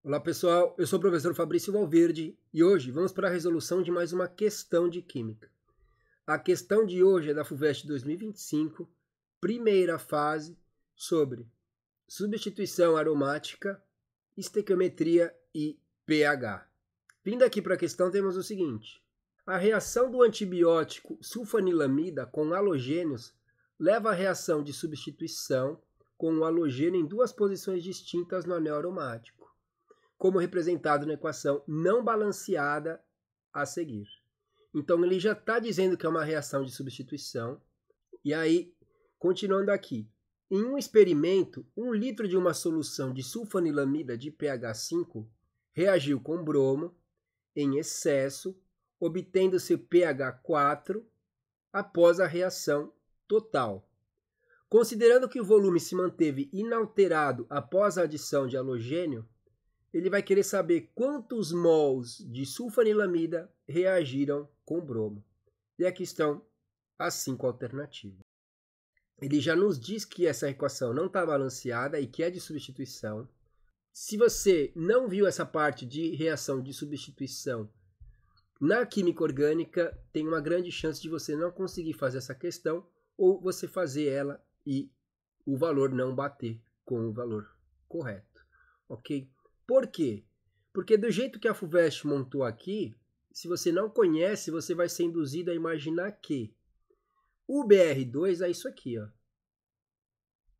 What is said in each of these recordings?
Olá pessoal, eu sou o professor Fabrício Valverde e hoje vamos para a resolução de mais uma questão de Química. A questão de hoje é da FUVEST 2025, primeira fase, sobre substituição aromática, estequiometria e pH. Vindo aqui para a questão temos o seguinte: a reação do antibiótico sulfanilamida com halogênios leva à reação de substituição com o halogênio em duas posições distintas no anel aromático, como representado na equação não balanceada a seguir. Então ele já está dizendo que é uma reação de substituição. E aí, continuando aqui, em um experimento, 1 litro de uma solução de sulfanilamida de pH 5 reagiu com bromo em excesso, obtendo-se pH 4 após a reação total. Considerando que o volume se manteve inalterado após a adição de halogênio, ele vai querer saber quantos mols de sulfanilamida reagiram com bromo. E aqui estão as 5 alternativas. Ele já nos diz que essa equação não está balanceada e que é de substituição. Se você não viu essa parte de reação de substituição na química orgânica, tem uma grande chance de você não conseguir fazer essa questão ou você fazer ela e o valor não bater com o valor correto, ok? Por quê? Porque do jeito que a FUVEST montou aqui, se você não conhece, você vai ser induzido a imaginar que o BR2 é isso aqui, ó.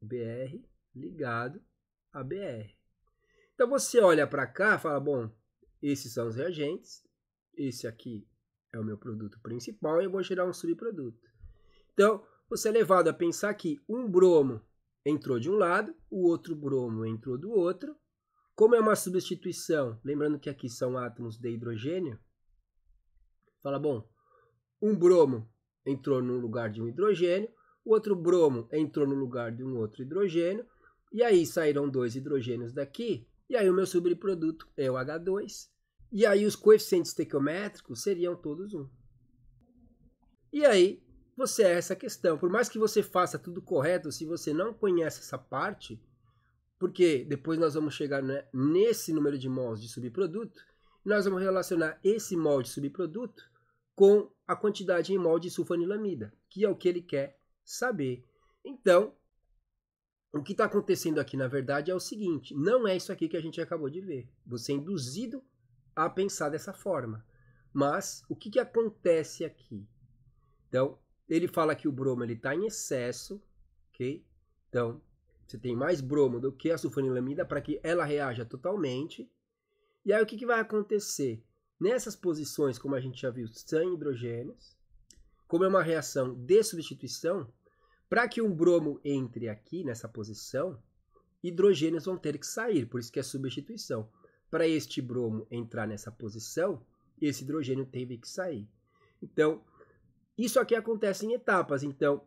BR ligado a BR. Então você olha para cá e fala, bom, esses são os reagentes, esse aqui é o meu produto principal e eu vou gerar um subproduto. Então você é levado a pensar que um bromo entrou de um lado, o outro bromo entrou do outro. Como é uma substituição, lembrando que aqui são átomos de hidrogênio, fala, bom, um bromo entrou no lugar de um hidrogênio, o outro bromo entrou no lugar de um outro hidrogênio, e aí saíram 2 hidrogênios daqui, e aí o meu subproduto é o H2, e aí os coeficientes estequiométricos seriam todos 1. E aí você é essa questão, por mais que você faça tudo correto, se você não conhece essa parte, porque depois nós vamos chegar nesse número de mols de subproduto, e nós vamos relacionar esse mol de subproduto com a quantidade em mol de sulfanilamida, que é o que ele quer saber. Então, o que está acontecendo aqui, na verdade, é o seguinte, não é isso aqui que a gente acabou de ver. Você é induzido a pensar dessa forma. Mas, o que acontece aqui? Então, ele fala que o bromo está em excesso, ok? Então, você tem mais bromo do que a sulfanilamida para que ela reaja totalmente. E aí o que vai acontecer? Nessas posições, como a gente já viu, são hidrogênios. Como é uma reação de substituição, para que um bromo entre aqui nessa posição, hidrogênios vão ter que sair, por isso que é substituição. Para este bromo entrar nessa posição, esse hidrogênio teve que sair. Então, isso aqui acontece em etapas. Então,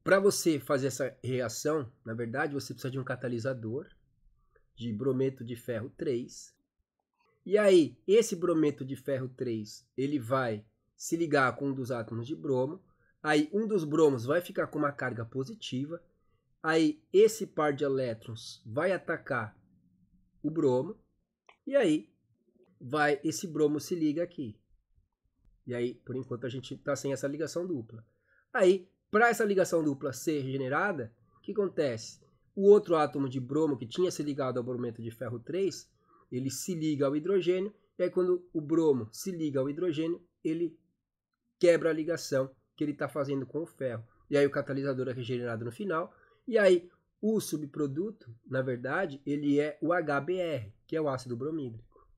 para você fazer essa reação, na verdade, você precisa de um catalisador de brometo de ferro 3. E aí, esse brometo de ferro 3, ele vai se ligar com um dos átomos de bromo. Aí, um dos bromos vai ficar com uma carga positiva. Aí, esse par de elétrons vai atacar o bromo. E aí, esse bromo se liga aqui. E aí, por enquanto, a gente está sem essa ligação dupla. Aí, para essa ligação dupla ser regenerada, o que acontece? O outro átomo de bromo que tinha se ligado ao brometo de ferro 3, ele se liga ao hidrogênio, e aí quando o bromo se liga ao hidrogênio, ele quebra a ligação que ele está fazendo com o ferro. E aí o catalisador é regenerado no final, e aí o subproduto, na verdade, ele é o HBr, que é o ácido bromídrico.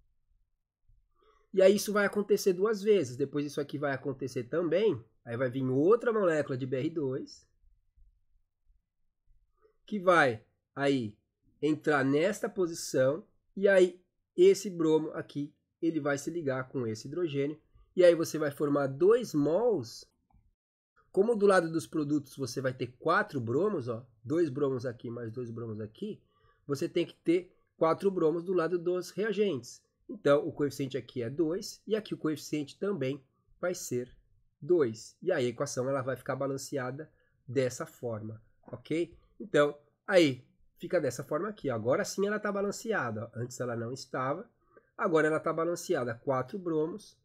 E aí isso vai acontecer 2 vezes, depois isso aqui vai acontecer também. Aí vai vir outra molécula de Br2, que vai aí entrar nesta posição, e aí esse bromo aqui, ele vai se ligar com esse hidrogênio, e aí você vai formar 2 mols. Como do lado dos produtos você vai ter 4 bromos, ó, 2 bromos aqui mais 2 bromos aqui, você tem que ter 4 bromos do lado dos reagentes. Então o coeficiente aqui é 2, e aqui o coeficiente também vai ser 2. E aí a equação ela vai ficar balanceada dessa forma, ok? Então, aí fica dessa forma aqui. Agora sim ela está balanceada. Antes ela não estava. Agora ela está balanceada. 4 bromos.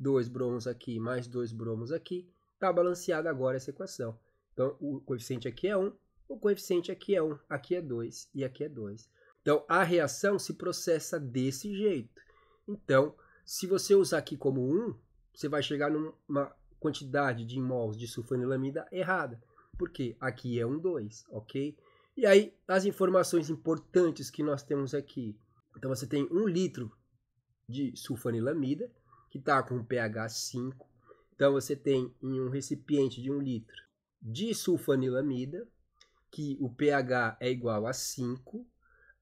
2 bromos aqui mais 2 bromos aqui. Está balanceada agora essa equação. Então o coeficiente aqui é 1. O coeficiente aqui é 1. Aqui é 2 e aqui é 2. Então a reação se processa desse jeito. Então se você usar aqui como 1, você vai chegar numa quantidade de mols de sulfanilamida errada. Porque aqui é 2, ok? E aí, as informações importantes que nós temos aqui. Então, você tem 1 litro de sulfanilamida, que está com pH 5. Então, você tem em um recipiente de 1 litro de sulfanilamida, que o pH é igual a 5.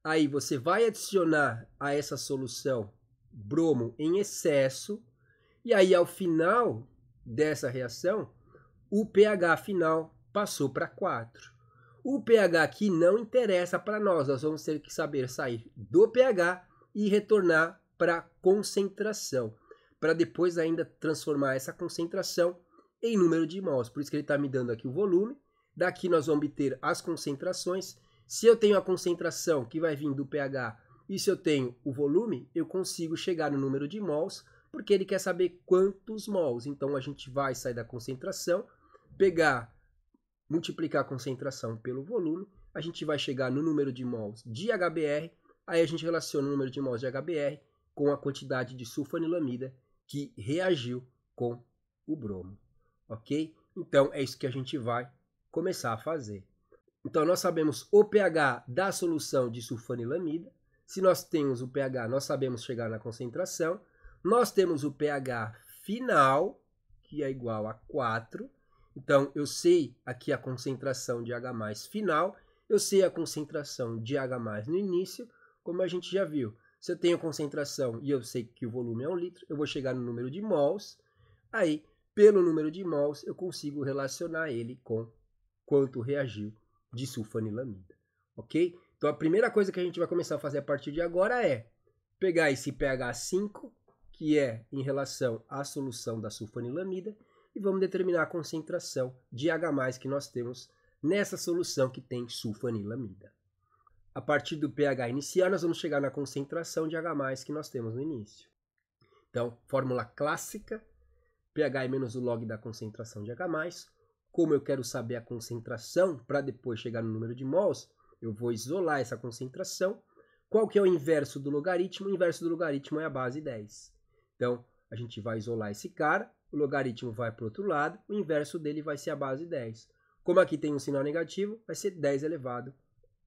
Aí, você vai adicionar a essa solução bromo em excesso. E aí, ao final dessa reação, o pH final passou para 4. O pH aqui não interessa para nós. Nós vamos ter que saber sair do pH e retornar para a concentração, para depois ainda transformar essa concentração em número de mols. Por isso que ele está me dando aqui o volume. Daqui nós vamos obter as concentrações. Se eu tenho a concentração que vai vir do pH e se eu tenho o volume, eu consigo chegar no número de mols, porque ele quer saber quantos mols. Então a gente vai sair da concentração, multiplicar a concentração pelo volume, a gente vai chegar no número de mols de HBr, aí a gente relaciona o número de mols de HBr com a quantidade de sulfanilamida que reagiu com o bromo, ok? Então é isso que a gente vai começar a fazer. Então nós sabemos o pH da solução de sulfanilamida, se nós temos o pH, nós sabemos chegar na concentração, nós temos o pH final, que é igual a 4, então, eu sei aqui a concentração de H+ final, eu sei a concentração de H+ no início, como a gente já viu. Se eu tenho concentração e eu sei que o volume é 1 litro, eu vou chegar no número de mols, aí, pelo número de mols, eu consigo relacionar ele com quanto reagiu de sulfanilamida, ok? Então, a primeira coisa que a gente vai começar a fazer a partir de agora é pegar esse pH 5, que é em relação à solução da sulfanilamida, e vamos determinar a concentração de H+ que nós temos nessa solução que tem sulfanilamida. A partir do pH inicial, nós vamos chegar na concentração de H+ que nós temos no início. Então, fórmula clássica, pH é menos o log da concentração de H+. Como eu quero saber a concentração para depois chegar no número de mols, eu vou isolar essa concentração. Qual que é o inverso do logaritmo? O inverso do logaritmo é a base 10. Então, a gente vai isolar esse cara. O logaritmo vai para o outro lado, o inverso dele vai ser a base 10. Como aqui tem um sinal negativo, vai ser 10 elevado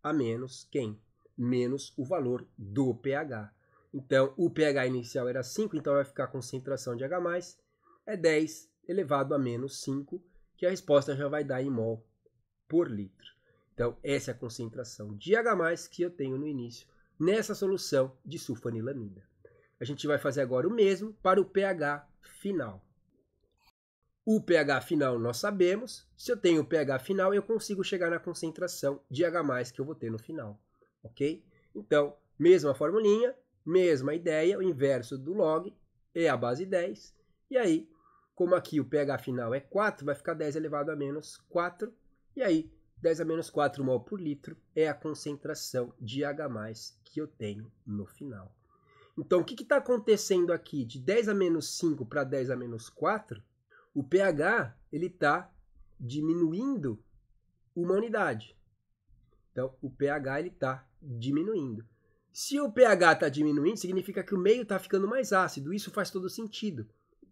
a menos quem? Menos o valor do pH. Então, o pH inicial era 5, então vai ficar a concentração de H+, é 10 elevado a menos 5, que a resposta já vai dar em mol por litro. Então, essa é a concentração de H+ que eu tenho no início, nessa solução de sulfanilamida. A gente vai fazer agora o mesmo para o pH final. O pH final nós sabemos. Se eu tenho o pH final, eu consigo chegar na concentração de H+ que eu vou ter no final, ok? Então, mesma formulinha, mesma ideia, o inverso do log é a base 10. E aí, como aqui o pH final é 4, vai ficar 10 elevado a menos 4. E aí, 10 a menos 4 mol por litro é a concentração de H+ que eu tenho no final. Então, o que está acontecendo aqui? De 10 a menos 5 para 10 a menos 4, o pH está diminuindo uma unidade. Então, o pH está diminuindo. Se o pH está diminuindo, significa que o meio está ficando mais ácido. Isso faz todo sentido.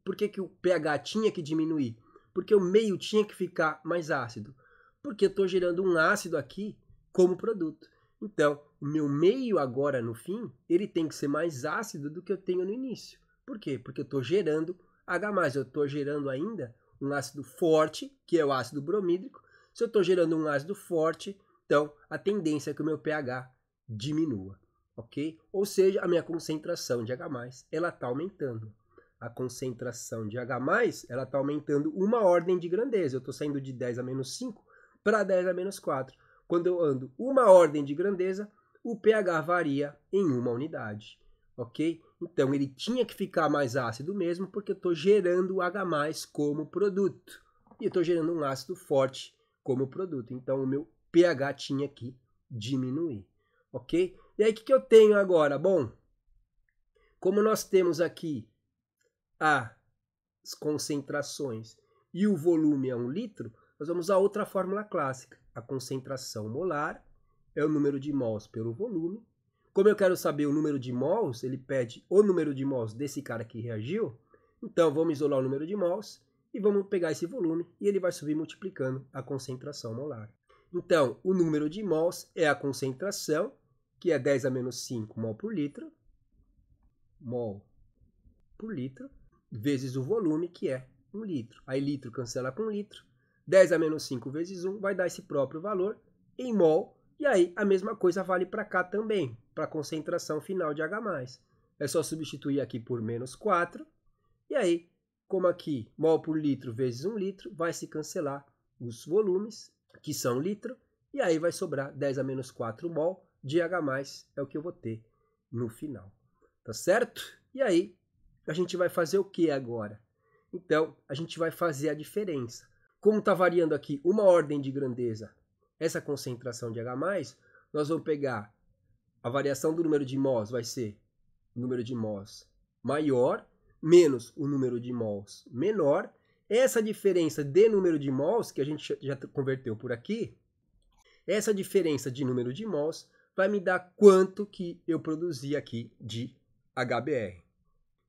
Por que o pH tinha que diminuir? Porque o meio tinha que ficar mais ácido. Porque eu estou gerando um ácido aqui como produto. Então, o meu meio agora, no fim, ele tem que ser mais ácido do que eu tenho no início. Por quê? Porque eu estou gerando H+, eu estou gerando ainda um ácido forte, que é o ácido bromídrico. Se eu estou gerando um ácido forte, então a tendência é que o meu pH diminua, ok? Ou seja, a minha concentração de H+, ela está aumentando. A concentração de H+, ela está aumentando uma ordem de grandeza. Eu estou saindo de 10 a menos 5 para 10 a menos 4. Quando eu ando uma ordem de grandeza, o pH varia em uma unidade, ok? Então, ele tinha que ficar mais ácido mesmo, porque eu estou gerando H+ como produto. E eu estou gerando um ácido forte como produto. Então, o meu pH tinha que diminuir, ok? E aí, o que eu tenho agora? Bom, como nós temos aqui as concentrações e o volume é 1 litro, nós vamos usar outra fórmula clássica. A concentração molar é o número de mols pelo volume. Como eu quero saber o número de mols, ele pede o número de mols desse cara que reagiu. Então, vamos isolar o número de mols e vamos pegar esse volume e ele vai subir multiplicando a concentração molar. Então, o número de mols é a concentração, que é 10 a menos 5 mol por litro, vezes o volume, que é 1 litro. Aí litro cancela com litro. 10 a menos 5 vezes 1 vai dar esse próprio valor em mol. E aí a mesma coisa vale para cá também, para a concentração final de H+. É só substituir aqui por menos 4. E aí, como aqui mol por litro vezes 1 litro, vai se cancelar os volumes, que são litro. E aí vai sobrar 10 a menos 4 mol de H+, é o que eu vou ter no final. Tá certo? E aí, a gente vai fazer o que agora? Então, a gente vai fazer a diferença. Como está variando aqui uma ordem de grandeza, essa concentração de H+, nós vamos pegar a variação do número de mols, vai ser o número de mols maior, menos o número de mols menor. Essa diferença de número de mols, que a gente já converteu por aqui, essa diferença de número de mols vai me dar quanto que eu produzi aqui de HBr.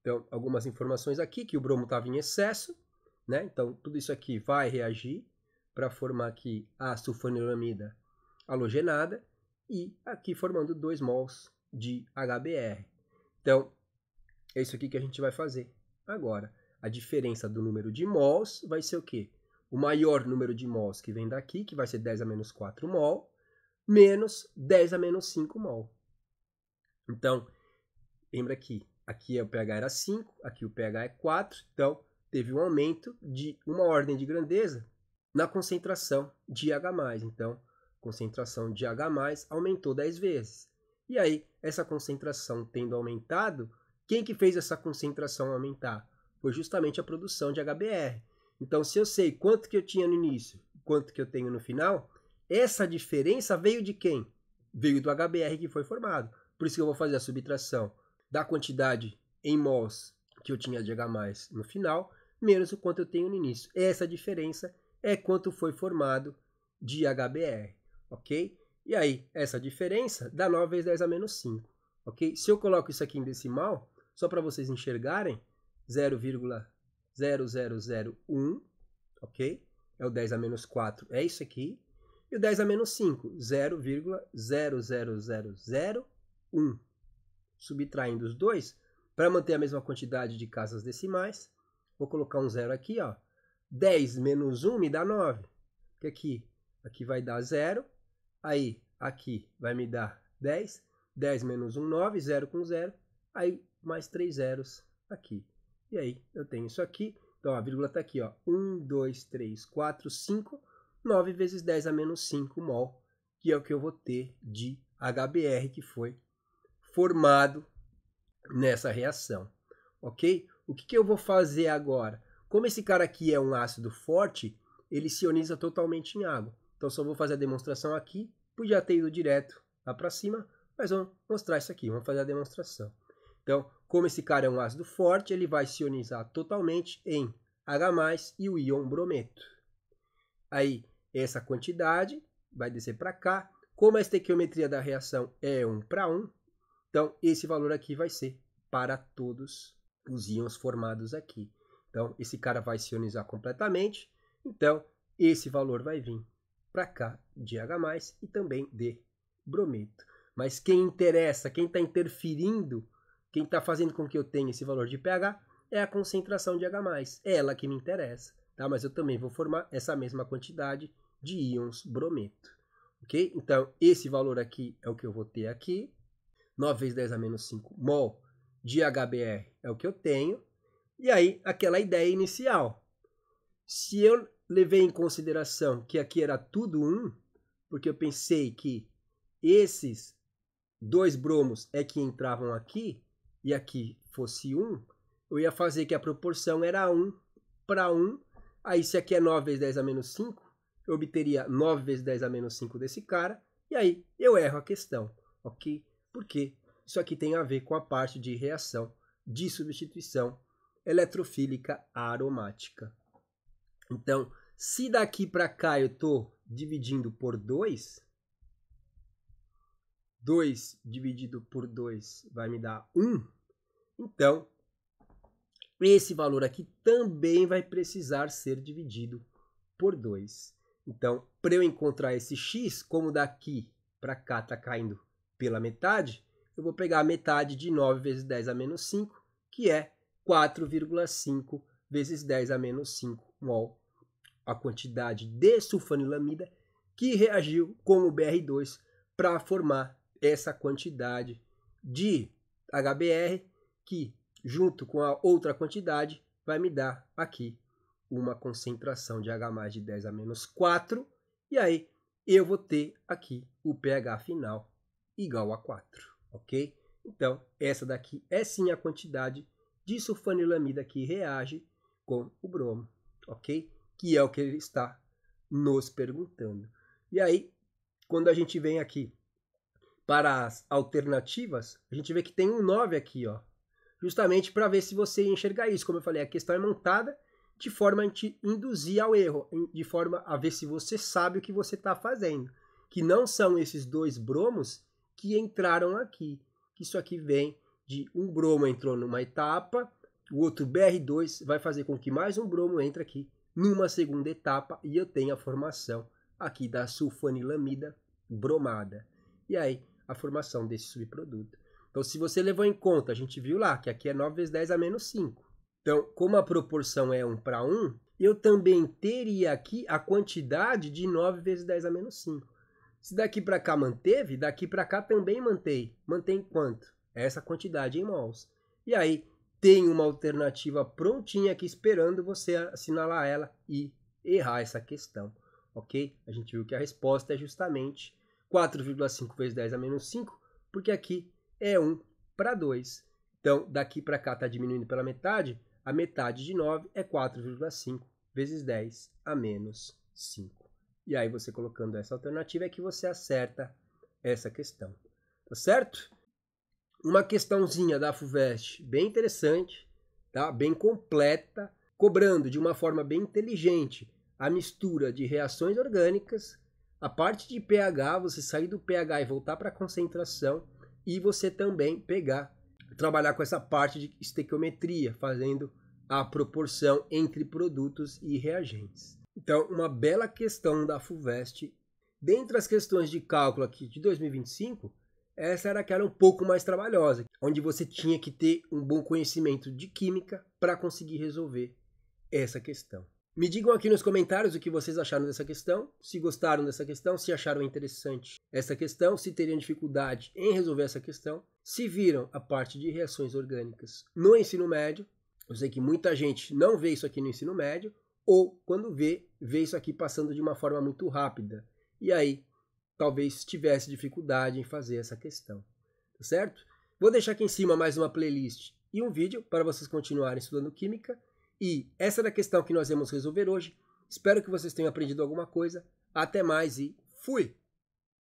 Então, algumas informações aqui, que o bromo estava em excesso, né? Então, tudo isso aqui vai reagir para formar aqui a sulfanilamida halogenada e aqui formando 2 mols de HBr. Então, é isso aqui que a gente vai fazer agora. A diferença do número de mols vai ser o quê? O maior número de mols que vem daqui, que vai ser 10 a menos 4 mol, menos 10 a menos 5 mol. Então, lembra que aqui o pH era 5, aqui o pH é 4, então teve um aumento de uma ordem de grandeza na concentração de H+. Então, a concentração de H+ aumentou 10 vezes. E aí, essa concentração tendo aumentado, quem que fez essa concentração aumentar? Foi justamente a produção de HBr. Então, se eu sei quanto que eu tinha no início, quanto que eu tenho no final, essa diferença veio de quem? Veio do HBr que foi formado. Por isso que eu vou fazer a subtração da quantidade em mols que eu tinha de H+ no final, menos o quanto eu tenho no início. Essa diferença é quanto foi formado de HBr, ok? E aí, essa diferença dá 9 vezes 10 a menos 5, ok? Se eu coloco isso aqui em decimal, só para vocês enxergarem, 0,0001, ok? É o 10 a menos 4, é isso aqui. E o 10 a menos 5, 0,00001. Subtraindo os dois, para manter a mesma quantidade de casas decimais, vou colocar um zero aqui, ó. 10 menos 1 me dá 9. Porque aqui vai dar 0. Aí, aqui vai me dar 10. 10 menos 1, 9. 0 com 0. Aí, mais 3 zeros aqui. E aí, eu tenho isso aqui. Então, a vírgula está aqui, ó. 1, 2, 3, 4, 5. 9 vezes 10 a menos 5 mol, que é o que eu vou ter de HBr que foi formado nessa reação, ok? O que eu vou fazer agora? Como esse cara aqui é um ácido forte, ele se ioniza totalmente em água. Então, só vou fazer a demonstração aqui. Podia ter ido direto lá para cima, mas vamos mostrar isso aqui. Vamos fazer a demonstração. Então, como esse cara é um ácido forte, ele vai se ionizar totalmente em H+ e o íon brometo. Aí, essa quantidade vai descer para cá. Como a estequiometria da reação é 1 para 1, então, esse valor aqui vai ser para todos os íons formados aqui. Então, esse cara vai se ionizar completamente. Então, esse valor vai vir para cá de H+ e também de brometo. Mas quem interessa, quem está interferindo, quem está fazendo com que eu tenha esse valor de pH é a concentração de H+. É ela que me interessa. Tá? Mas eu também vou formar essa mesma quantidade de íons brometo. Ok? Então, esse valor aqui é o que eu vou ter aqui. 9 vezes 10 a menos 5 mol de HBr é o que eu tenho. E aí, aquela ideia inicial. Se eu levei em consideração que aqui era tudo 1, porque eu pensei que esses 2 bromos é que entravam aqui, e aqui fosse 1, eu ia fazer que a proporção era 1 para 1. Aí, se aqui é 9 vezes 10 a menos 5, eu obteria 9 vezes 10 a menos 5 desse cara, e aí eu erro a questão, ok? Porque isso aqui tem a ver com a parte de reação de substituição eletrofílica aromática. Então, se daqui para cá eu estou dividindo por 2, 2 dividido por 2 vai me dar 1, então esse valor aqui também vai precisar ser dividido por 2. Então, para eu encontrar esse x, como daqui para cá está caindo pela metade, eu vou pegar a metade de 9 vezes 10 a menos 5, que é 4,5 vezes 10 a menos 5 mol, a quantidade de sulfanilamida que reagiu com o BR2 para formar essa quantidade de HBr, que junto com a outra quantidade vai me dar aqui uma concentração de H+ de 10 a menos 4, e aí eu vou ter aqui o pH final igual a 4, ok? Então, essa daqui é sim a quantidade de sulfanilamida que reage com o bromo, ok? Que é o que ele está nos perguntando. E aí, quando a gente vem aqui para as alternativas, a gente vê que tem um 9 aqui, ó, justamente para ver se você enxergar isso. Como eu falei, a questão é montada de forma a te induzir ao erro, de forma a ver se você sabe o que você está fazendo, que não são esses dois bromos que entraram aqui, que isso aqui vem de um bromo entrou numa etapa, o outro BR2 vai fazer com que mais um bromo entre aqui numa segunda etapa e eu tenho a formação aqui da sulfanilamida bromada. E aí, a formação desse subproduto. Então, se você levou em conta, a gente viu lá que aqui é 9 vezes 10 a menos 5. Então, como a proporção é 1 para 1, eu também teria aqui a quantidade de 9 vezes 10 a menos 5. Se daqui para cá manteve, daqui para cá também mantém. Mantém quanto? Essa quantidade em mols. E aí, tem uma alternativa prontinha aqui esperando você assinalar ela e errar essa questão, ok? A gente viu que a resposta é justamente 4,5 vezes 10 a menos 5, porque aqui é 1 para 2. Então, daqui para cá está diminuindo pela metade, a metade de 9 é 4,5 vezes 10 a menos 5. E aí, você colocando essa alternativa é que você acerta essa questão, tá certo? Uma questãozinha da FUVEST bem interessante, tá? Bem completa, cobrando de uma forma bem inteligente a mistura de reações orgânicas, a parte de pH, você sair do pH e voltar para a concentração, e você também trabalhar com essa parte de estequiometria, fazendo a proporção entre produtos e reagentes. Então, uma bela questão da FUVEST. Dentre as questões de cálculo aqui de 2025, essa era aquela um pouco mais trabalhosa, onde você tinha que ter um bom conhecimento de química para conseguir resolver essa questão. Me digam aqui nos comentários o que vocês acharam dessa questão, se gostaram dessa questão, se acharam interessante essa questão, se teriam dificuldade em resolver essa questão, se viram a parte de reações orgânicas no ensino médio. Eu sei que muita gente não vê isso aqui no ensino médio, ou quando vê isso aqui passando de uma forma muito rápida. E aí, talvez tivesse dificuldade em fazer essa questão, tá certo? Vou deixar aqui em cima mais uma playlist e um vídeo para vocês continuarem estudando química. E essa era a questão que nós vamos resolver hoje. Espero que vocês tenham aprendido alguma coisa. Até mais e fui!